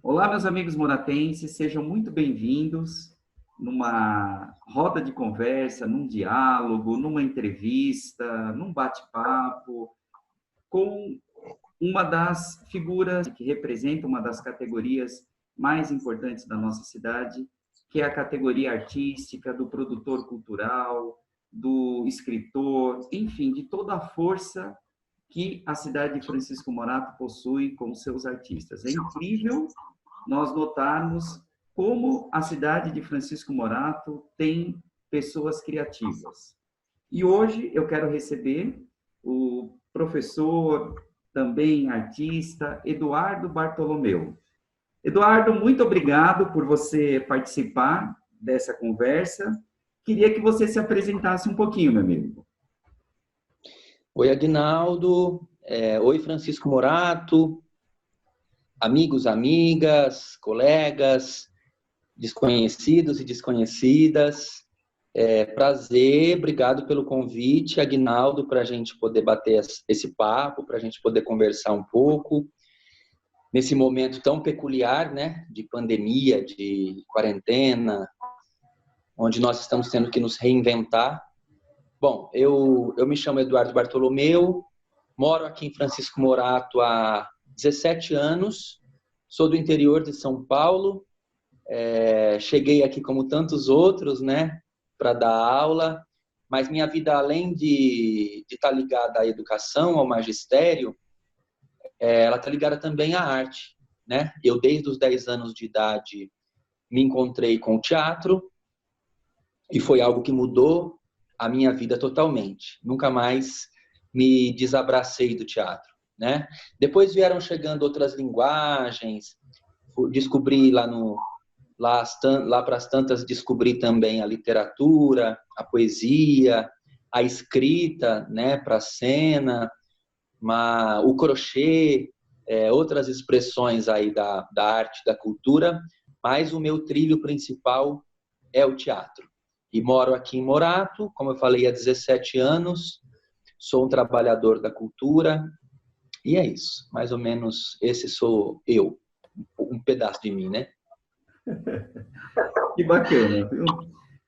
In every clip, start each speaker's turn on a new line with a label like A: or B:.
A: Olá, meus amigos moratenses, sejam muito bem-vindos numa roda de conversa, num diálogo, numa entrevista, num bate-papo com uma das figuras que representa uma das categorias mais importantes da nossa cidade, que é a categoria artística, do produtor cultural, do escritor, enfim, de toda a força que a cidade de Francisco Morato possui com seus artistas. É incrível nós notarmos como a cidade de Francisco Morato tem pessoas criativas. E hoje eu quero receber o professor, também artista, Eduardo Bartolomeu. Eduardo, muito obrigado por você participar dessa conversa. Queria que você se apresentasse um pouquinho, meu amigo.
B: Oi, Aguinaldo. Oi, Francisco Morato. Amigos, amigas, colegas, desconhecidos e desconhecidas. Prazer, obrigado pelo convite, Aguinaldo, para a gente poder bater esse papo, para a gente poder conversar um pouco. Nesse momento tão peculiar, né, de pandemia, de quarentena, onde nós estamos tendo que nos reinventar. Bom, eu me chamo Eduardo Bartolomeu, moro aqui em Francisco Morato há 17 anos, sou do interior de São Paulo, cheguei aqui como tantos outros, né, para dar aula, mas minha vida, além de estar ligada à educação, ao magistério, ela está ligada também à arte, né? Eu, desde os 10 anos de idade, me encontrei com o teatro e foi algo que mudou a minha vida totalmente. Nunca mais me desabracei do teatro, né? Depois vieram chegando outras linguagens, descobri lá para as tantas, descobri também a literatura, a poesia, a escrita, né, para a cena, o crochê, outras expressões aí da arte, da cultura, mas o meu trilho principal é o teatro. E moro aqui em Morato, como eu falei, há 17 anos, sou um trabalhador da cultura, e é isso. Mais ou menos esse sou eu, um pedaço de mim, né?
A: Que bacana, viu?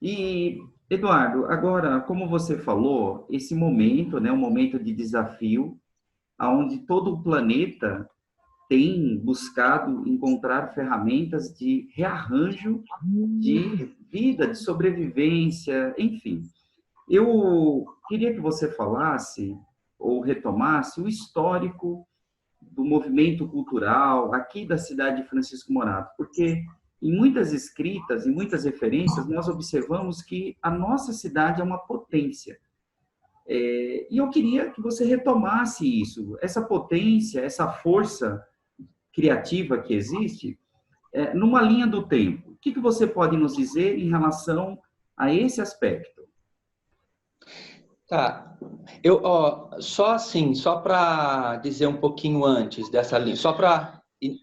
A: E, Eduardo, agora, como você falou, esse momento, né, um momento de desafio, onde todo o planeta tem buscado encontrar ferramentas de rearranjo de vida, de sobrevivência, enfim. Eu queria que você falasse ou retomasse o histórico do movimento cultural aqui da cidade de Francisco Morato, porque em muitas escritas, em muitas referências, nós observamos que a nossa cidade é uma potência. E eu queria que você retomasse isso, essa potência, essa força criativa que existe, numa linha do tempo. O que você pode nos dizer em relação a esse aspecto?
B: Tá. Só para dizer um pouquinho antes dessa linha,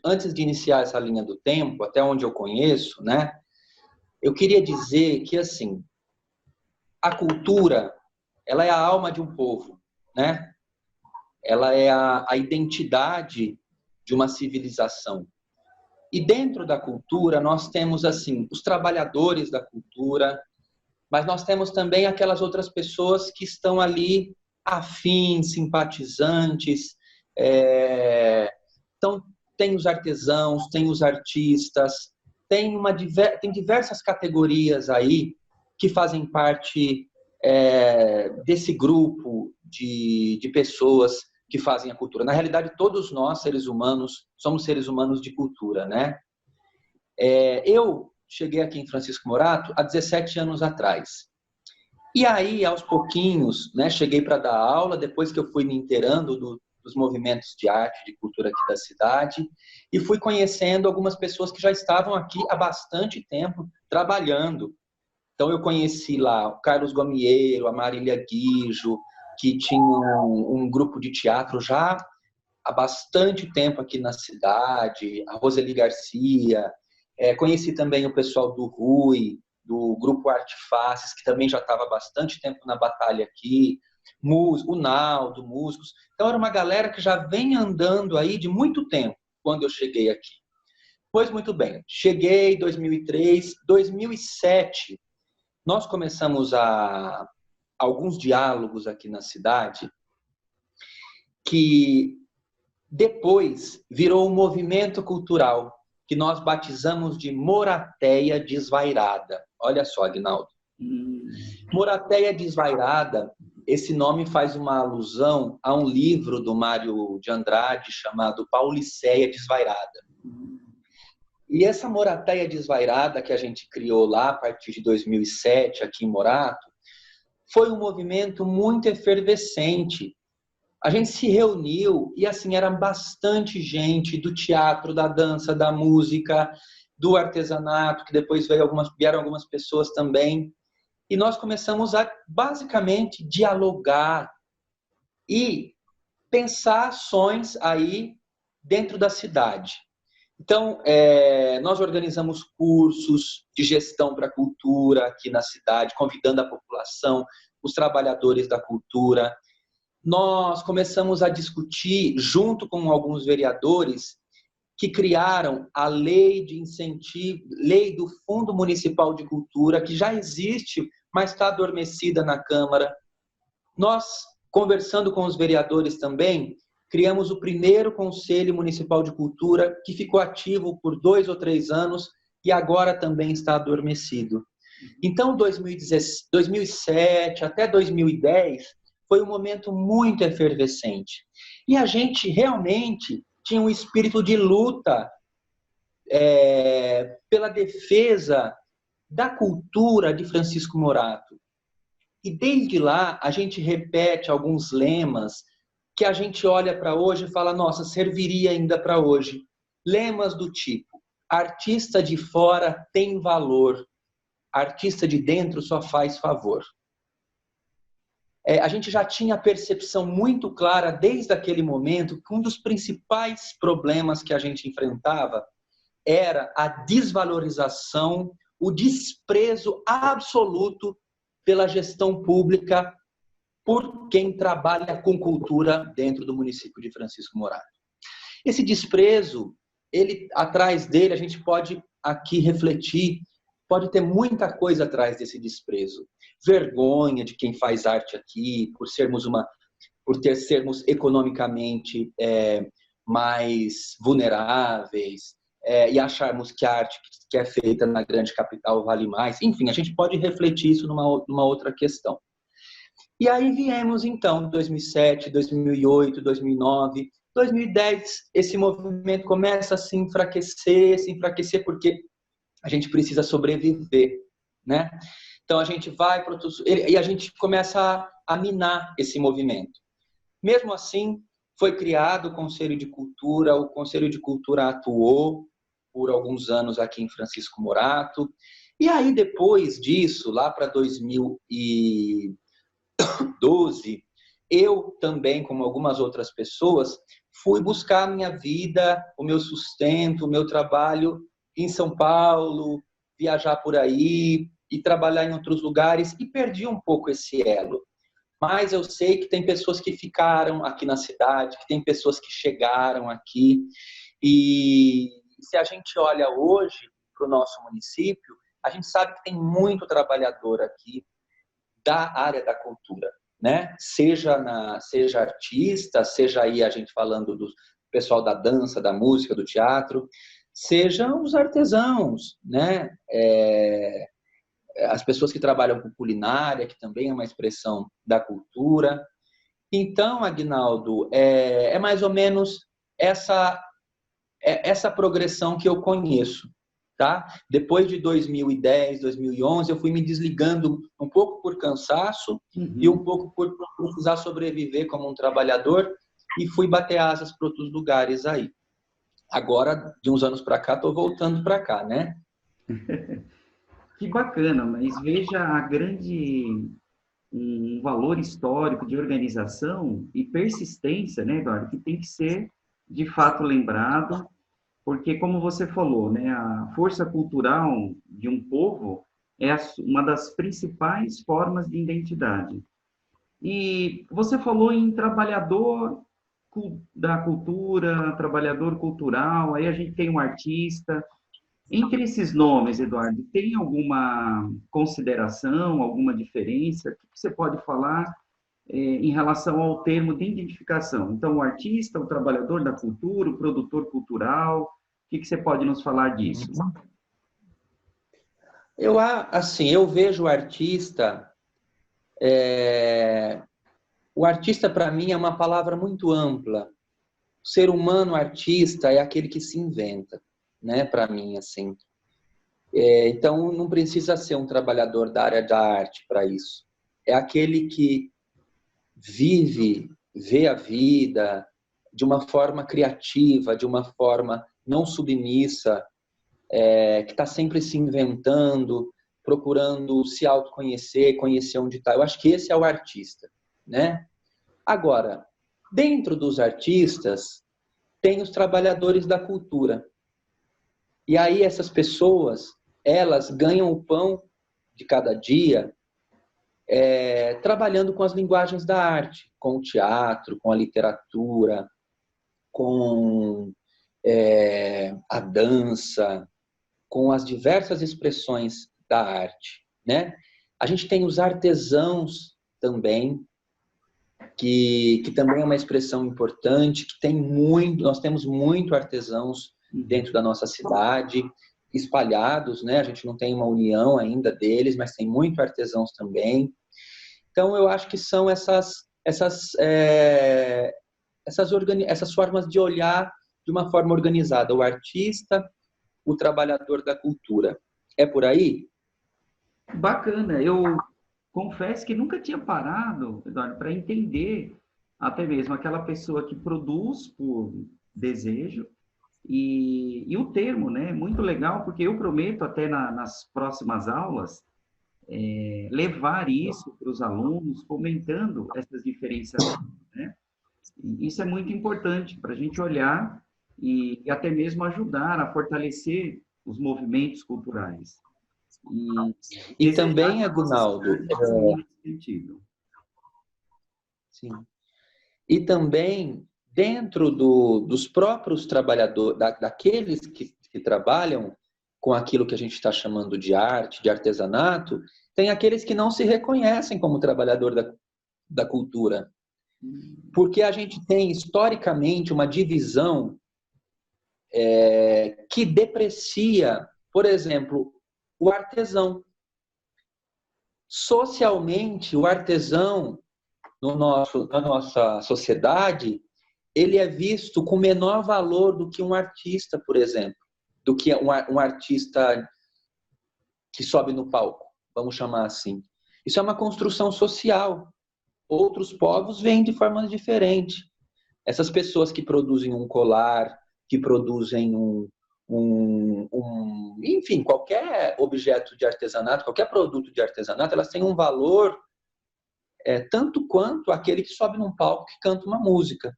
B: antes de iniciar essa linha do tempo, até onde eu conheço, né? Eu queria dizer que, assim, a cultura, ela é a alma de um povo, né? Ela é a identidade de uma civilização. E dentro da cultura, nós temos, assim, os trabalhadores da cultura, mas nós temos também aquelas outras pessoas que estão ali afins, simpatizantes. Então, tem os artesãos, tem os artistas, tem diversas categorias aí que fazem parte desse grupo de pessoas que fazem a cultura. Na realidade, todos nós, seres humanos, somos seres humanos de cultura, né? Eu cheguei aqui em Francisco Morato há 17 anos atrás. E aí, aos pouquinhos, né, cheguei para dar aula, depois que eu fui me inteirando dos movimentos de arte, de cultura aqui da cidade, e fui conhecendo algumas pessoas que já estavam aqui há bastante tempo trabalhando. Então, eu conheci lá o Carlos Gomieiro, a Marília Guijo, que tinham um grupo de teatro já há bastante tempo aqui na cidade, a Roseli Garcia. Conheci também o pessoal do Rui, do grupo Artefaces, que também já estava há bastante tempo na batalha aqui, o Naldo, músicos. Então, era uma galera que já vem andando aí de muito tempo, quando eu cheguei aqui. Pois muito bem, cheguei em 2003, 2007, nós começamos alguns diálogos aqui na cidade que depois virou um movimento cultural que nós batizamos de Moratéia Desvairada. Olha só, Aguinaldo. Moratéia Desvairada, esse nome faz uma alusão a um livro do Mário de Andrade chamado Pauliceia Desvairada. E essa Moratéia Desvairada que a gente criou lá a partir de 2007 aqui em Morato, foi um movimento muito efervescente. A gente se reuniu e assim era bastante gente do teatro, da dança, da música, do artesanato, que depois vieram algumas pessoas também. E nós começamos a basicamente dialogar e pensar ações aí dentro da cidade. Então, nós organizamos cursos de gestão para a cultura aqui na cidade, convidando a população, os trabalhadores da cultura. Nós começamos a discutir, junto com alguns vereadores, que criaram a lei de incentivo, lei do Fundo Municipal de Cultura, que já existe, mas está adormecida na Câmara. Nós, conversando com os vereadores também, criamos o primeiro Conselho Municipal de Cultura, que ficou ativo por 2 ou 3 anos e agora também está adormecido. Então, 2007 até 2010 foi um momento muito efervescente. E a gente realmente tinha um espírito de luta pela defesa da cultura de Francisco Morato. E desde lá, a gente repete alguns lemas que a gente olha para hoje e fala, nossa, serviria ainda para hoje. Lemas do tipo, artista de fora tem valor, artista de dentro só faz favor. A gente já tinha a percepção muito clara desde aquele momento que um dos principais problemas que a gente enfrentava era a desvalorização, o desprezo absoluto pela gestão pública por quem trabalha com cultura dentro do município de Francisco Morato. Esse desprezo, atrás dele, a gente pode aqui refletir, pode ter muita coisa atrás desse desprezo. Vergonha de quem faz arte aqui, por sermos economicamente mais vulneráveis, e acharmos que a arte que é feita na grande capital vale mais. Enfim, a gente pode refletir isso numa outra questão. E aí viemos, então, 2007, 2008, 2009, 2010, esse movimento começa a se enfraquecer porque a gente precisa sobreviver, né? Então, a gente vai para outros... E a gente começa a minar esse movimento. Mesmo assim, foi criado o Conselho de Cultura, o Conselho de Cultura atuou por alguns anos aqui em Francisco Morato, e aí depois disso, lá para 2012, eu também, como algumas outras pessoas, fui buscar a minha vida, o meu sustento, o meu trabalho em São Paulo, viajar por aí e trabalhar em outros lugares, e perdi um pouco esse elo. Mas eu sei que tem pessoas que ficaram aqui na cidade, que tem pessoas que chegaram aqui, e se a gente olha hoje para o nosso município, a gente sabe que tem muito trabalhador aqui da área da cultura, né? Seja artista, seja aí a gente falando do pessoal da dança, da música, do teatro, sejam os artesãos, né? As pessoas que trabalham com culinária, que também é uma expressão da cultura. Então, Aguinaldo, é mais ou menos essa progressão que eu conheço, tá? Depois de 2010, 2011, eu fui me desligando um pouco por cansaço e um pouco por precisar sobreviver como um trabalhador, e fui bater asas para outros lugares aí. Agora, de uns anos para cá, estou voltando para cá, né?
A: Que bacana, mas veja um valor histórico de organização e persistência, né, Eduardo, que tem que ser, de fato, lembrado, porque, como você falou, né, a força cultural de um povo é uma das principais formas de identidade. E você falou em trabalhador da cultura, trabalhador cultural, aí a gente tem um artista. Entre esses nomes, Eduardo, tem alguma consideração, alguma diferença? O que você pode falar em relação ao termo de identificação? Então, o artista, o trabalhador da cultura, o produtor cultural, o que você pode nos falar disso?
B: Eu vejo o artista para mim é uma palavra muito ampla. O ser humano artista é aquele que se inventa, né? Para mim, assim. Então, não precisa ser um trabalhador da área da arte para isso. É aquele que vive, vê a vida de uma forma criativa, de uma forma não submissa, que está sempre se inventando, procurando se autoconhecer, conhecer onde está. Eu acho que esse é o artista, né? Agora, dentro dos artistas, tem os trabalhadores da cultura. E aí essas pessoas, elas ganham o pão de cada dia trabalhando com as linguagens da arte, com o teatro, com a literatura, com a dança, com as diversas expressões da arte, né? A gente tem os artesãos também, que também é uma expressão importante, que tem muito, nós temos muito artesãos dentro da nossa cidade, espalhados, né? A gente não tem uma união ainda deles, mas tem muito artesãos também. Então, eu acho que são essas formas de olhar de uma forma organizada. O artista, o trabalhador da cultura. É por aí?
A: Bacana. Eu confesso que nunca tinha parado, Eduardo, para entender até mesmo aquela pessoa que produz por desejo e o termo, né? Muito legal, porque eu prometo até nas próximas aulas levar isso para os alunos, comentando essas diferenciações, né? E isso é muito importante para a gente olhar e até mesmo ajudar a fortalecer os movimentos culturais.
B: E também, Aguinaldo,
A: nesse sentido.
B: Sim. E também dentro dos próprios trabalhadores, daqueles que trabalham com aquilo que a gente está chamando de arte, de artesanato, tem aqueles que não se reconhecem como trabalhador da cultura. Porque a gente tem, historicamente, uma divisão que deprecia, por exemplo, o artesão. Socialmente, o artesão, na nossa sociedade, ele é visto com menor valor do que um artista, por exemplo, do que um artista que sobe no palco, vamos chamar assim. Isso é uma construção social. Outros povos veem de forma diferente. Essas pessoas que produzem um colar, que produzem enfim, qualquer objeto de artesanato, qualquer produto de artesanato, elas têm um valor tanto quanto aquele que sobe num palco que canta uma música,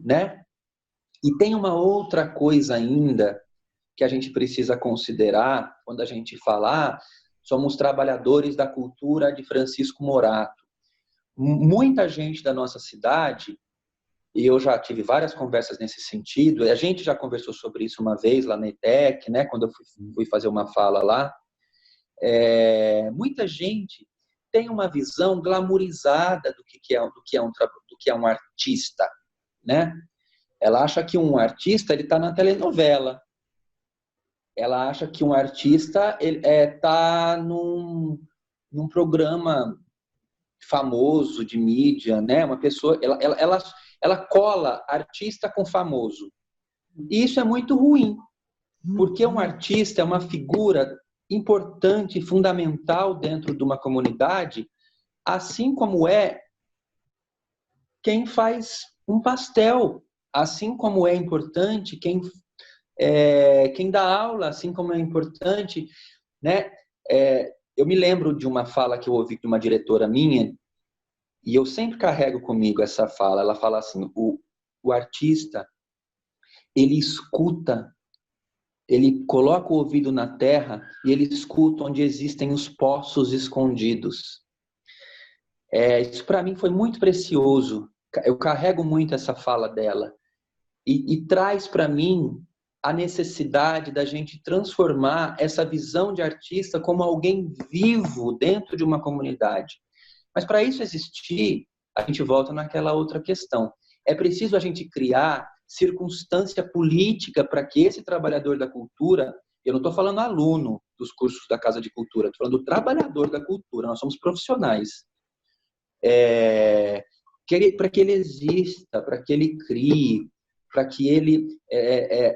B: né? E tem uma outra coisa ainda que a gente precisa considerar quando a gente falar, somos trabalhadores da cultura de Francisco Morato. Muita gente da nossa cidade, e eu já tive várias conversas nesse sentido, e a gente já conversou sobre isso uma vez lá na ETEC, né, quando eu fui fazer uma fala lá, muita gente tem uma visão glamourizada do que é um artista, né? Ela acha que um artista ele está na telenovela. Ela acha que um artista está num programa famoso de mídia, né? Uma pessoa, ela cola artista com famoso. E isso é muito ruim, porque um artista é uma figura importante, fundamental dentro de uma comunidade, assim como é quem faz um pastel, assim como é importante quem dá aula, assim como é importante, né? Eu me lembro de uma fala que eu ouvi de uma diretora minha, e eu sempre carrego comigo essa fala. Ela fala assim, o artista, ele escuta, ele coloca o ouvido na terra e ele escuta onde existem os poços escondidos. Isso para mim foi muito precioso, eu carrego muito essa fala dela e traz para mim a necessidade da gente transformar essa visão de artista como alguém vivo dentro de uma comunidade. Mas para isso existir, a gente volta naquela outra questão. É preciso a gente criar circunstância política para que esse trabalhador da cultura, eu não estou falando aluno dos cursos da Casa de Cultura, estou falando do trabalhador da cultura, nós somos profissionais. Para que ele exista, para que ele crie, para que ele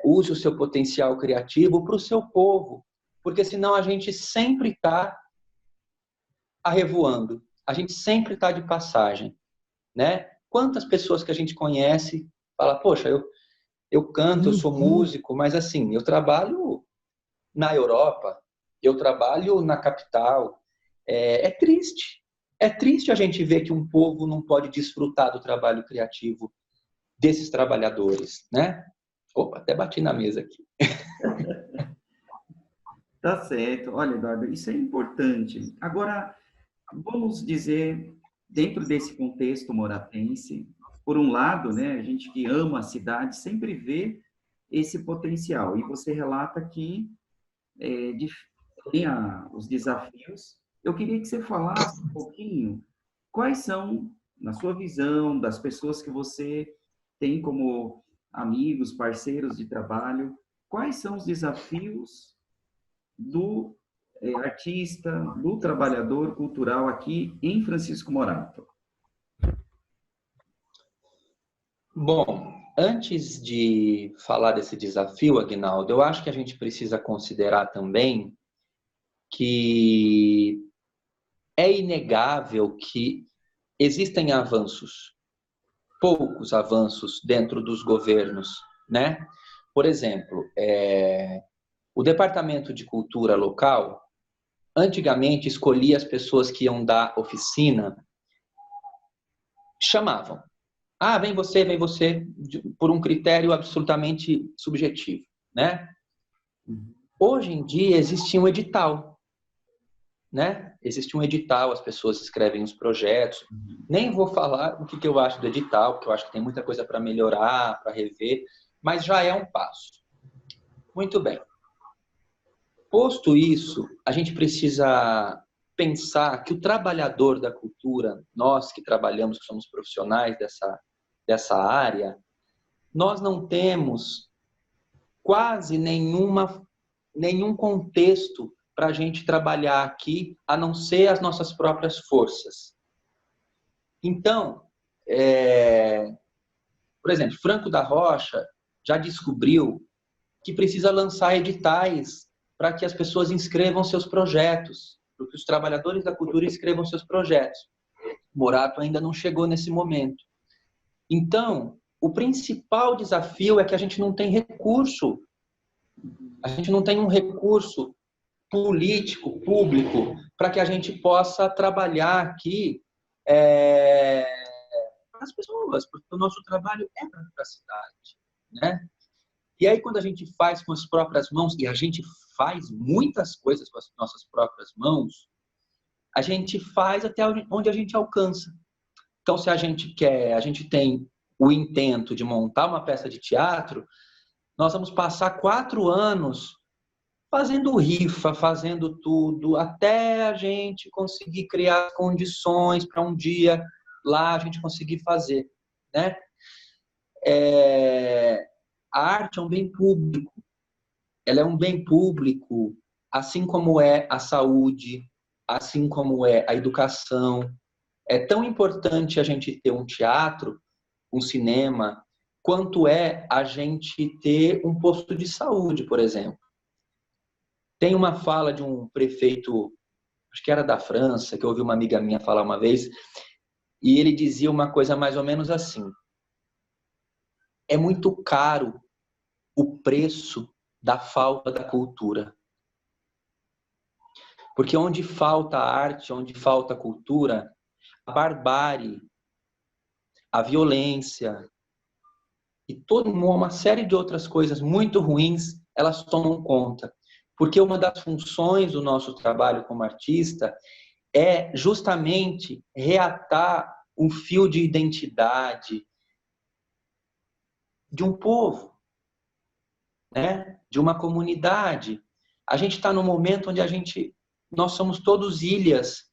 B: use o seu potencial criativo para o seu povo. Porque senão a gente sempre está arrevoando, a gente sempre está de passagem, né? Quantas pessoas que a gente conhece fala, poxa, eu canto, eu sou músico, mas assim, eu trabalho na Europa, eu trabalho na capital. É triste. É triste a gente ver que um povo não pode desfrutar do trabalho criativo desses trabalhadores, né? Opa, até bati na mesa aqui.
A: Tá certo. Olha, Eduardo, isso é importante. Agora, vamos dizer, dentro desse contexto moratense, por um lado, né, a gente que ama a cidade sempre vê esse potencial. E você relata que tem os desafios. Eu queria que você falasse um pouquinho quais são, na sua visão, das pessoas que você tem como amigos, parceiros de trabalho, quais são os desafios do artista, do trabalhador cultural aqui em Francisco Morato?
B: Bom, antes de falar desse desafio, Aguinaldo, eu acho que a gente precisa considerar também que é inegável que existem avanços, poucos avanços dentro dos governos, né? Por exemplo, o Departamento de Cultura local, antigamente escolhia as pessoas que iam dar oficina, chamavam. Ah, vem você, por um critério absolutamente subjetivo, né? Hoje em dia existe um edital, né? Existe um edital, as pessoas escrevem os projetos. Nem vou falar o que eu acho do edital, porque eu acho que tem muita coisa para melhorar, para rever, mas já é um passo. Muito bem. Posto isso, a gente precisa pensar que o trabalhador da cultura, nós que trabalhamos, que somos profissionais dessa área, nós não temos quase nenhum contexto para a gente trabalhar aqui, a não ser as nossas próprias forças. Então, por exemplo, Franco da Rocha já descobriu que precisa lançar editais para que as pessoas inscrevam seus projetos, para que os trabalhadores da cultura inscrevam seus projetos. Morato ainda não chegou nesse momento. Então, o principal desafio é que a gente não tem recurso. A gente não tem um recurso político, público, para que a gente possa trabalhar aqui para as pessoas, porque o nosso trabalho é para a cidade, né? E aí, quando a gente faz com as próprias mãos, e a gente faz muitas coisas com as nossas próprias mãos, a gente faz até onde a gente alcança. Então, se a gente tem o intento de montar uma peça de teatro, nós vamos passar 4 anos fazendo rifa, fazendo tudo, até a gente conseguir criar condições para um dia lá a gente conseguir fazer, né? A arte é um bem público. Ela é um bem público, assim como é a saúde, assim como é a educação. É tão importante a gente ter um teatro, um cinema, quanto é a gente ter um posto de saúde, por exemplo. Tem uma fala de um prefeito, acho que era da França, que eu ouvi uma amiga minha falar uma vez, e ele dizia uma coisa mais ou menos assim: é muito caro o preço da falta da cultura. Porque onde falta a arte, onde falta a cultura, a barbárie, a violência e uma série de outras coisas muito ruins, elas tomam conta. Porque uma das funções do nosso trabalho como artista é justamente reatar um fio de identidade de um povo, né? De uma comunidade. A gente está num momento onde nós somos todos ilhas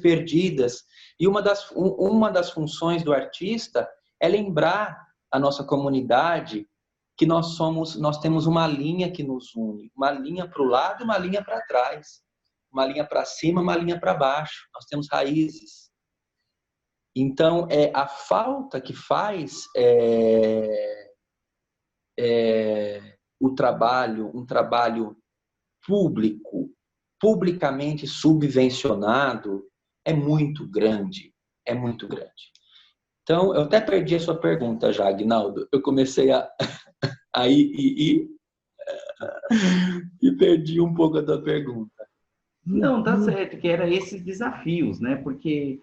B: perdidas, e uma das funções do artista é lembrar a nossa comunidade que nós temos uma linha que nos une, uma linha para o lado e uma linha para trás, uma linha para cima, uma linha para baixo. Nós temos raízes. Então, a falta que faz um trabalho público, publicamente subvencionado, é muito grande, é muito grande. Então, eu até perdi a sua pergunta já, Aguinaldo. Eu comecei a ir e perdi um pouco a tua pergunta.
A: Não, tá certo, que era esses desafios, né? Porque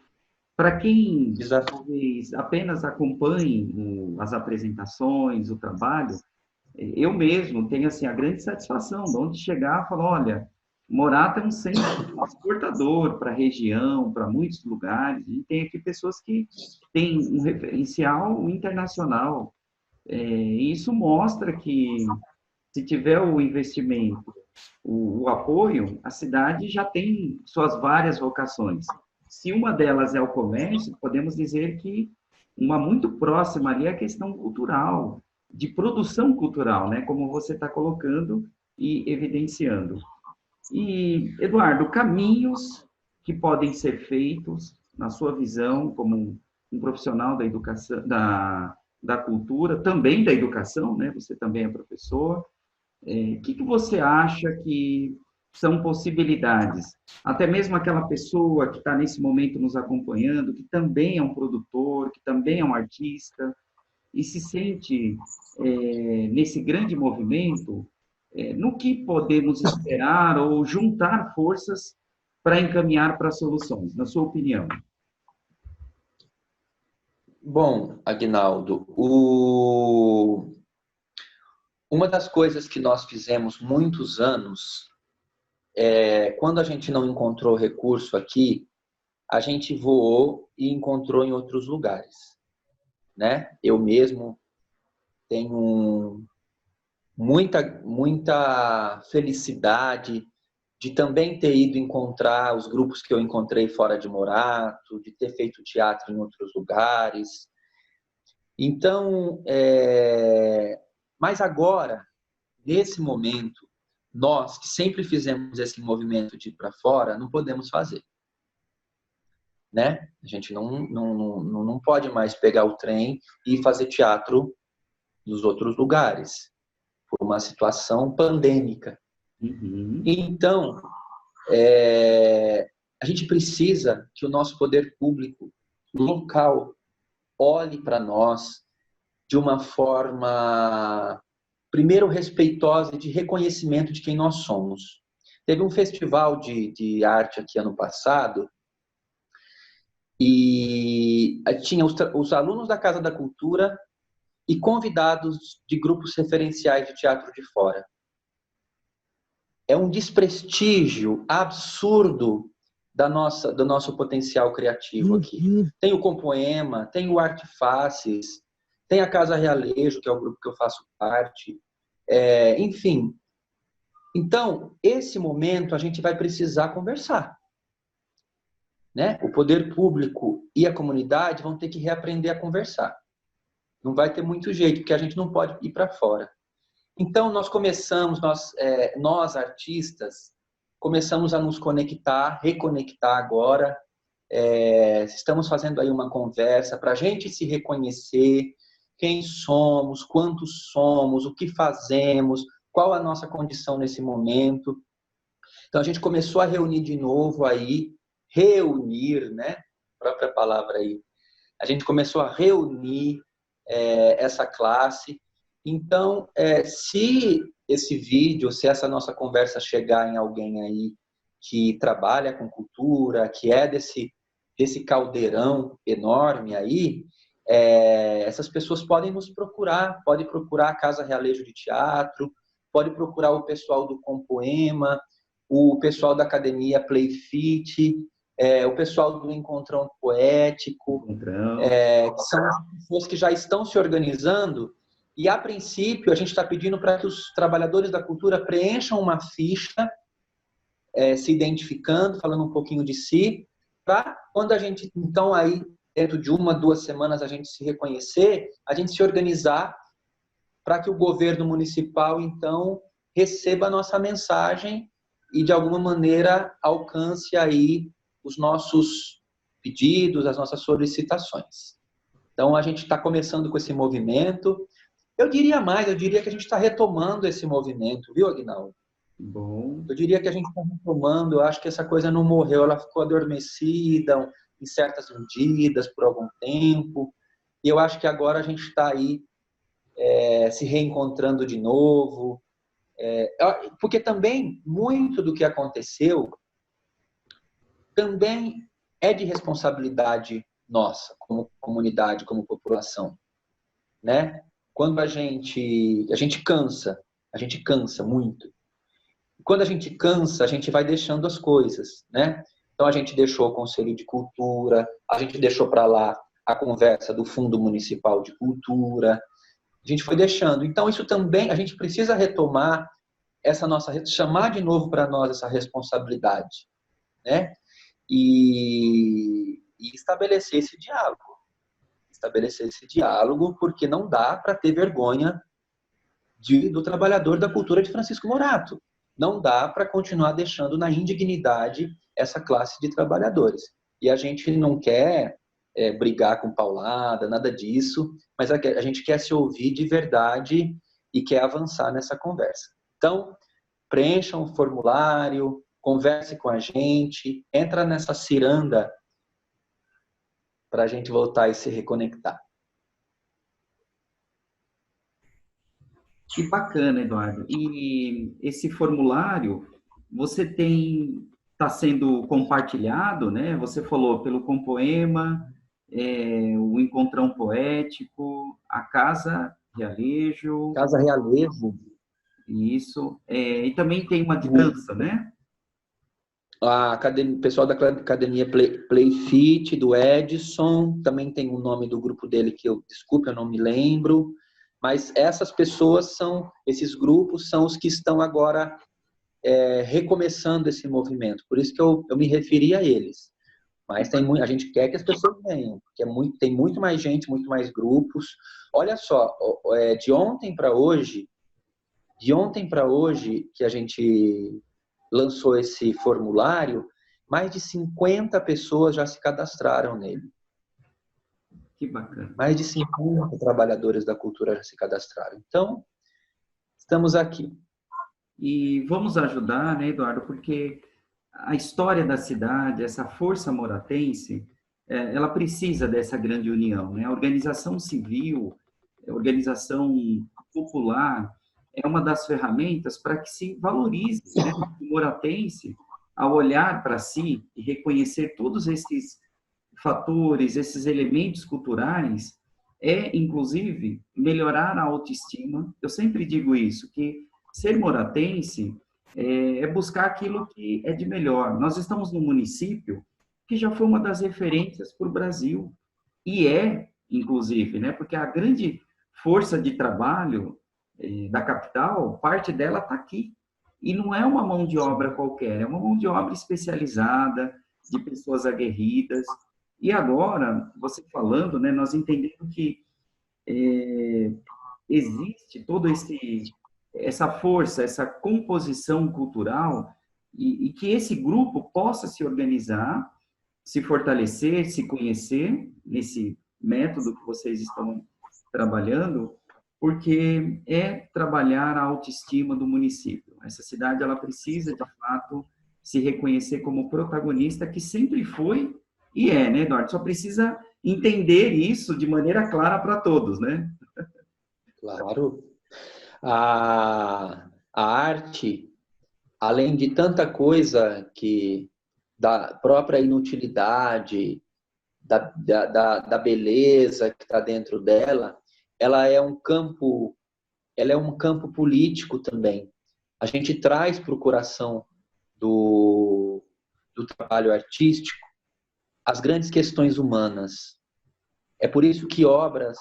A: para quem talvez apenas acompanhe as apresentações, o trabalho, eu mesmo tenho assim a grande satisfação de onde chegar e falar, olha, Morato é um centro exportador para a região, para muitos lugares, e tem aqui pessoas que têm um referencial internacional. E isso mostra que, se tiver o investimento, o apoio, a cidade já tem suas várias vocações. Se uma delas é o comércio, podemos dizer que uma muito próxima ali é a questão cultural, de produção cultural, né? Como você está colocando e evidenciando. E, Eduardo, caminhos que podem ser feitos, na sua visão, como um profissional da educação, da cultura, também da educação, né? Você também é professor. O que você acha que são possibilidades? Até mesmo aquela pessoa que está nesse momento nos acompanhando, que também é um produtor, que também é um artista, e se sente nesse grande movimento, no que podemos esperar ou juntar forças para encaminhar para soluções, na sua opinião?
B: Bom, Aguinaldo, uma das coisas que nós fizemos muitos anos, quando a gente não encontrou recurso aqui, a gente voou e encontrou em outros lugares, né? Eu mesmo tenho muita felicidade de também ter ido encontrar os grupos que eu encontrei fora de Morato, de ter feito teatro em outros lugares. Então, mas agora, nesse momento, nós que sempre fizemos esse movimento de ir para fora, não podemos fazer. Né? A gente não pode mais pegar o trem e fazer teatro nos outros lugares, por uma situação pandêmica.
A: Uhum.
B: Então, a gente precisa que o nosso poder público local olhe para nós de uma forma, primeiro, respeitosa, de reconhecimento de quem nós somos. Teve um festival de arte aqui ano passado e tinha os alunos da Casa da Cultura e convidados de grupos referenciais de teatro de fora. É um desprestígio absurdo do nosso potencial criativo aqui. Tem o Compoema, tem o Artefaces, tem a Casa Realejo, que é o grupo que eu faço parte. Enfim. Então, esse momento a gente vai precisar conversar. Né? O poder público e a comunidade vão ter que reaprender a conversar. Não vai ter muito jeito, porque a gente não pode ir para fora. Então, nós artistas, começamos a nos reconectar agora. Estamos fazendo aí uma conversa para a gente se reconhecer, quem somos, quantos somos, o que fazemos, qual a nossa condição nesse momento. Então, a gente começou a reunir de novo aí, né? A própria palavra aí. A gente começou a reunir essa classe. Então, se esse vídeo, se essa nossa conversa chegar em alguém aí que trabalha com cultura, que é desse caldeirão enorme aí, essas pessoas podem nos procurar, pode procurar a Casa Realejo de Teatro, pode procurar o pessoal do Compoema, o pessoal da Academia Playfit, o pessoal do Encontrão Poético, que são as pessoas que já estão se organizando. E, a princípio, a gente está pedindo para que os trabalhadores da cultura preencham uma ficha, se identificando, falando um pouquinho de si, para quando a gente, então, aí, dentro de 1, 2 semanas, a gente se reconhecer, a gente se organizar para que o governo municipal, então, receba a nossa mensagem e, de alguma maneira, alcance aí os nossos pedidos, as nossas solicitações. Então, a gente está começando com esse movimento. Eu diria mais, eu diria que a gente está retomando esse movimento, viu, Aguinaldo?
A: Bom.
B: Eu diria que a gente está retomando, eu acho que essa coisa não morreu, ela ficou adormecida em certas medidas por algum tempo, e eu acho que agora a gente está aí se reencontrando de novo, porque também muito do que aconteceu também é de responsabilidade nossa, como comunidade, como população, né? Quando a gente cansa muito. Quando a gente cansa, a gente vai deixando as coisas, né? Então a gente deixou o Conselho de Cultura, a gente deixou para lá a conversa do Fundo Municipal de Cultura, a gente foi deixando. Então isso também, a gente precisa retomar chamar de novo para nós essa responsabilidade, né? E estabelecer esse diálogo. Porque não dá para ter vergonha do trabalhador da cultura de Francisco Morato. Não dá para continuar deixando na indignidade essa classe de trabalhadores. E a gente não quer brigar com paulada, nada disso, mas a gente quer se ouvir de verdade e quer avançar nessa conversa. Então, preencha um formulário, converse com a gente, entra nessa ciranda para a gente voltar e se reconectar.
A: Que bacana, Eduardo. E esse formulário, está sendo compartilhado, né? Você falou pelo Compoema, o Encontrão Poético, a Casa Realejo,
B: Casa Realejo.
A: isso. E também tem uma de dança, né?
B: O pessoal da Academia Playfit, do Edson, também tem o nome do grupo dele que desculpe, eu não me lembro. Mas esses grupos são os que estão agora recomeçando esse movimento. Por isso que eu me referi a eles. Mas a gente quer que as pessoas venham, porque tem muito mais gente, muito mais grupos. Olha só, de ontem para hoje que a gente lançou esse formulário, mais de 50 pessoas já se cadastraram nele.
A: Que bacana.
B: Mais de 50 trabalhadores da cultura já se cadastraram. Então, estamos aqui.
A: E vamos ajudar, né, Eduardo? Porque a história da cidade, essa força moratense, ela precisa dessa grande união, né? A organização civil, a organização popular, é uma das ferramentas para que se valorize, né, o moratense ao olhar para si e reconhecer todos esses fatores, esses elementos culturais, inclusive, melhorar a autoestima. Eu sempre digo isso, que ser moratense é buscar aquilo que é de melhor. Nós estamos num município que já foi uma das referências para o Brasil, e inclusive, né, porque a grande força de trabalho da capital, parte dela está aqui. E não é uma mão de obra qualquer, é uma mão de obra especializada, de pessoas aguerridas. E agora, você falando, né, nós entendemos que existe toda essa força, essa composição cultural, e que esse grupo possa se organizar, se fortalecer, se conhecer nesse método que vocês estão trabalhando, porque é trabalhar a autoestima do município. Essa cidade, ela precisa, de fato, se reconhecer como protagonista, que sempre foi e né, Eduardo? Só precisa entender isso de maneira clara para todos, né?
B: Claro. A arte, além de tanta coisa da própria inutilidade, da beleza que está dentro dela, ela é um campo político também. A gente traz para o coração do trabalho artístico as grandes questões humanas. É por isso que obras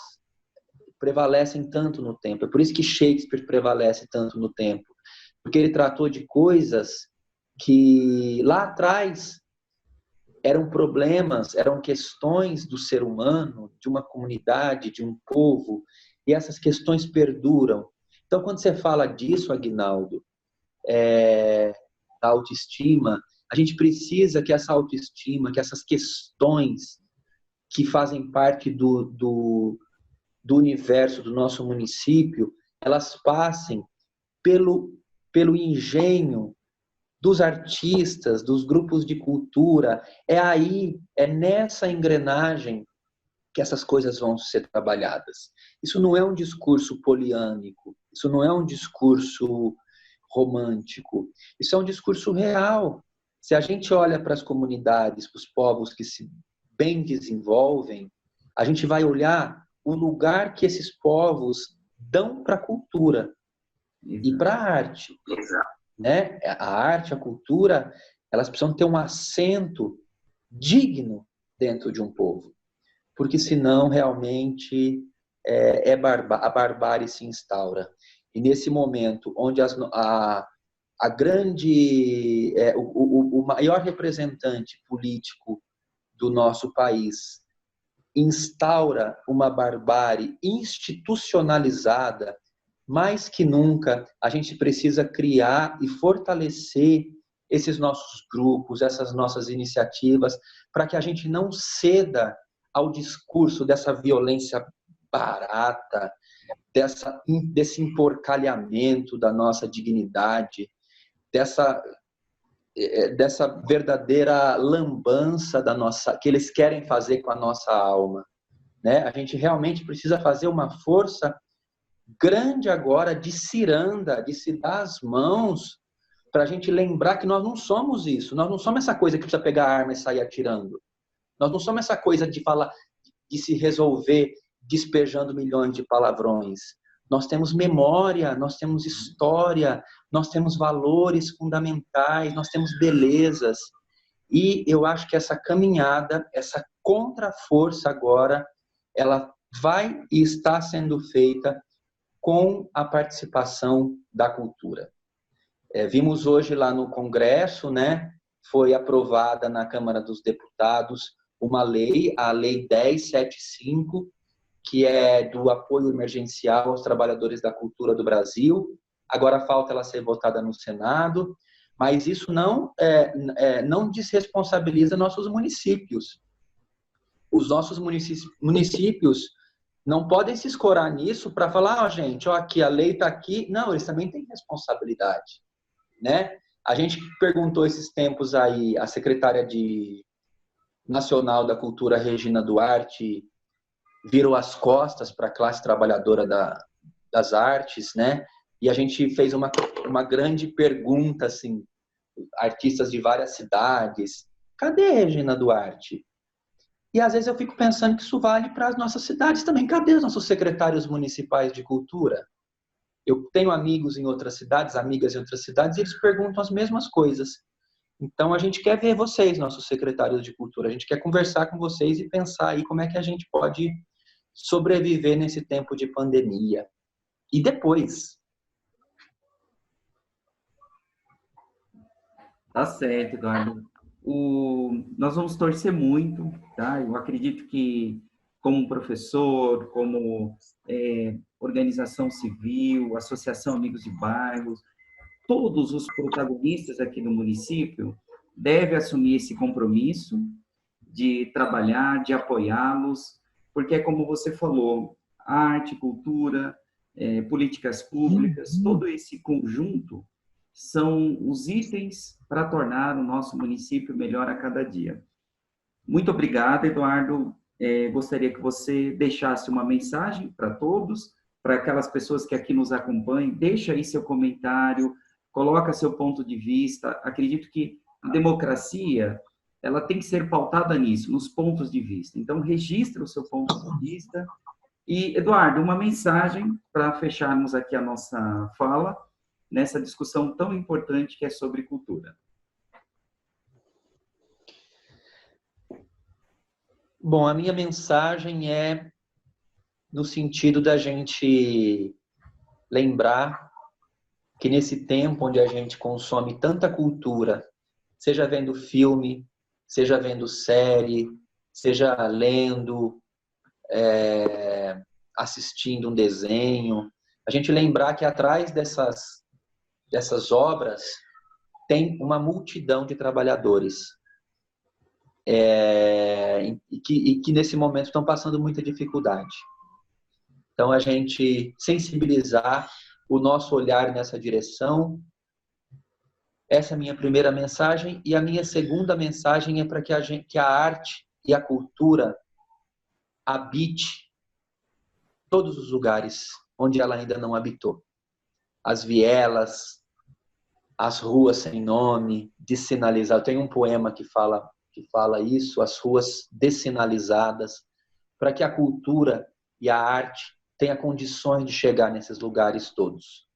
B: prevalecem tanto no tempo. É por isso que Shakespeare prevalece tanto no tempo. Porque ele tratou de coisas que lá atrás eram problemas, eram questões do ser humano, de uma comunidade, de um povo, e essas questões perduram. Então, quando você fala disso, Aguinaldo, da autoestima, a gente precisa que essa autoestima, que essas questões que fazem parte do universo do nosso município, elas passem pelo engenho dos artistas, dos grupos de cultura. É nessa engrenagem que essas coisas vão ser trabalhadas. Isso não é um discurso poliânico, isso não é um discurso romântico, isso é um discurso real. Se a gente olha para as comunidades, para os povos que se bem desenvolvem, a gente vai olhar o lugar que esses povos dão para a cultura e para a arte. Né? A arte, a cultura, elas precisam ter um assento digno dentro de um povo, porque senão realmente a barbárie se instaura. E nesse momento onde o maior representante político do nosso país instaura uma barbárie institucionalizada, mais que nunca a gente precisa criar e fortalecer esses nossos grupos, essas nossas iniciativas, para que a gente não ceda ao discurso dessa violência barata, desse emporcalhamento da nossa dignidade, dessa verdadeira lambança que eles querem fazer com a nossa alma, né? A gente realmente precisa fazer uma força grande agora de ciranda, de se dar as mãos, para a gente lembrar que nós não somos isso, nós não somos essa coisa que precisa pegar a arma e sair atirando, nós não somos essa coisa de falar, de se resolver despejando milhões de palavrões. Nós temos memória, nós temos história, nós temos valores fundamentais, nós temos belezas. E eu acho que essa caminhada, essa contraforça agora, ela vai e está sendo feita com a participação da cultura. Vimos hoje lá no Congresso, né, foi aprovada na Câmara dos Deputados uma lei, a Lei 1075, que é do apoio emergencial aos trabalhadores da cultura do Brasil. Agora falta ela ser votada no Senado, mas isso não desresponsabiliza nossos municípios. Os nossos municípios não podem se escorar nisso para falar, gente, aqui a lei está aqui. Não, eles também têm responsabilidade, né? A gente perguntou esses tempos aí, a secretária nacional da Cultura, Regina Duarte, virou as costas para a classe trabalhadora das artes, né? E a gente fez uma grande pergunta, assim, artistas de várias cidades, cadê a Regina Duarte? E às vezes eu fico pensando que isso vale para as nossas cidades também. Cadê os nossos secretários municipais de cultura? Eu tenho amigos em outras cidades, amigas em outras cidades, e eles perguntam as mesmas coisas. Então a gente quer ver vocês, nossos secretários de cultura, a gente quer conversar com vocês e pensar aí como é que a gente pode sobreviver nesse tempo de pandemia. E depois?
A: Tá certo, Eduardo. Nós vamos torcer muito, tá? Eu acredito que, como professor, como organização civil, associação Amigos de Bairros, todos os protagonistas aqui no município devem assumir esse compromisso de trabalhar, de apoiá-los, porque é como você falou, arte, cultura, políticas públicas, todo esse conjunto são os itens para tornar o nosso município melhor a cada dia. Muito obrigado, Eduardo. Gostaria que você deixasse uma mensagem para todos, para aquelas pessoas que aqui nos acompanham. Deixa aí seu comentário, coloca seu ponto de vista. Acredito que a democracia, ela tem que ser pautada nisso, nos pontos de vista. Então, registre o seu ponto de vista. E, Eduardo, uma mensagem para fecharmos aqui a nossa fala, nessa discussão tão importante que é sobre cultura.
B: Bom, a minha mensagem é no sentido da gente lembrar que nesse tempo onde a gente consome tanta cultura, seja vendo filme, seja vendo série, seja lendo, assistindo um desenho, a gente lembrar que atrás dessas obras tem uma multidão de trabalhadores e que nesse momento estão passando muita dificuldade. Então, a gente sensibilizar o nosso olhar nessa direção. Essa é a minha primeira mensagem. E a minha segunda mensagem é para que a arte e a cultura habite todos os lugares onde ela ainda não habitou. As vielas, as ruas sem nome, dessinalizadas. Eu tenho um poema que fala isso, as ruas dessinalizadas, para que a cultura e a arte tenha condições de chegar nesses lugares todos.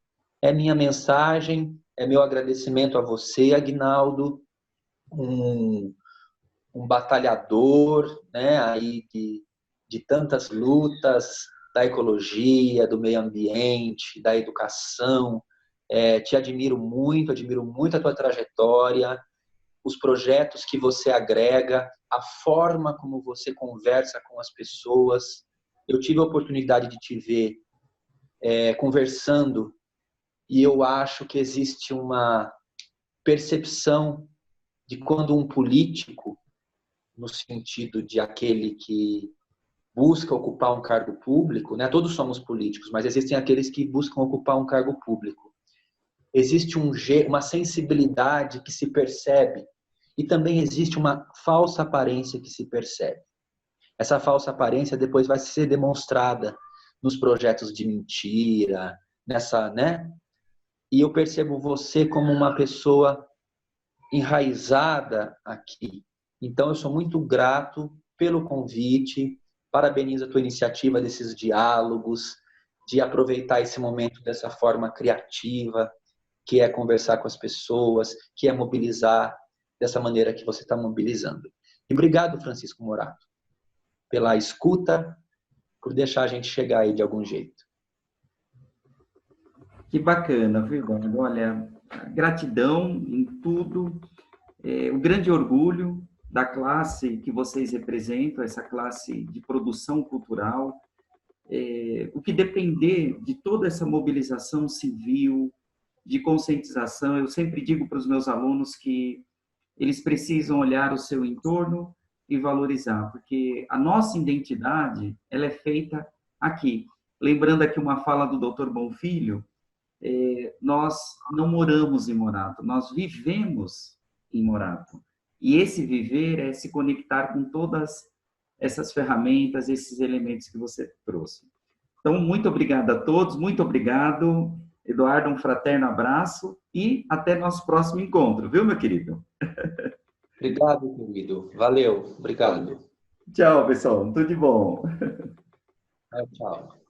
B: É minha mensagem, é meu agradecimento a você, Aguinaldo, um batalhador, né, aí de tantas lutas, da ecologia, do meio ambiente, da educação. Te admiro muito a tua trajetória, os projetos que você agrega, a forma como você conversa com as pessoas. Eu tive a oportunidade de te ver conversando e eu acho que existe uma percepção de quando um político, no sentido de aquele que busca ocupar um cargo público, né? Todos somos políticos, mas existem aqueles que buscam ocupar um cargo público. Existe uma sensibilidade que se percebe e também existe uma falsa aparência que se percebe. Essa falsa aparência depois vai ser demonstrada nos projetos de mentira, né? E eu percebo você como uma pessoa enraizada aqui. Então, eu sou muito grato pelo convite, parabenizo a tua iniciativa desses diálogos, de aproveitar esse momento dessa forma criativa, que é conversar com as pessoas, que é mobilizar dessa maneira que você está mobilizando. E obrigado, Francisco Morato, pela escuta, por deixar a gente chegar aí de algum jeito.
A: Que bacana, viu, Eduardo? Olha, gratidão em tudo, o grande orgulho da classe que vocês representam, essa classe de produção cultural, o que depender de toda essa mobilização civil, de conscientização, eu sempre digo para os meus alunos que eles precisam olhar o seu entorno e valorizar, porque a nossa identidade, ela é feita aqui. Lembrando aqui uma fala do Dr. Bonfilho, nós não moramos em Morato, nós vivemos em Morato. E esse viver é se conectar com todas essas ferramentas, esses elementos que você trouxe. Então, muito obrigado a todos, muito obrigado, Eduardo, um fraterno abraço e até nosso próximo encontro, viu, meu querido?
B: Obrigado, querido. Valeu, obrigado.
A: Tchau, pessoal, tudo de bom.
B: Tchau.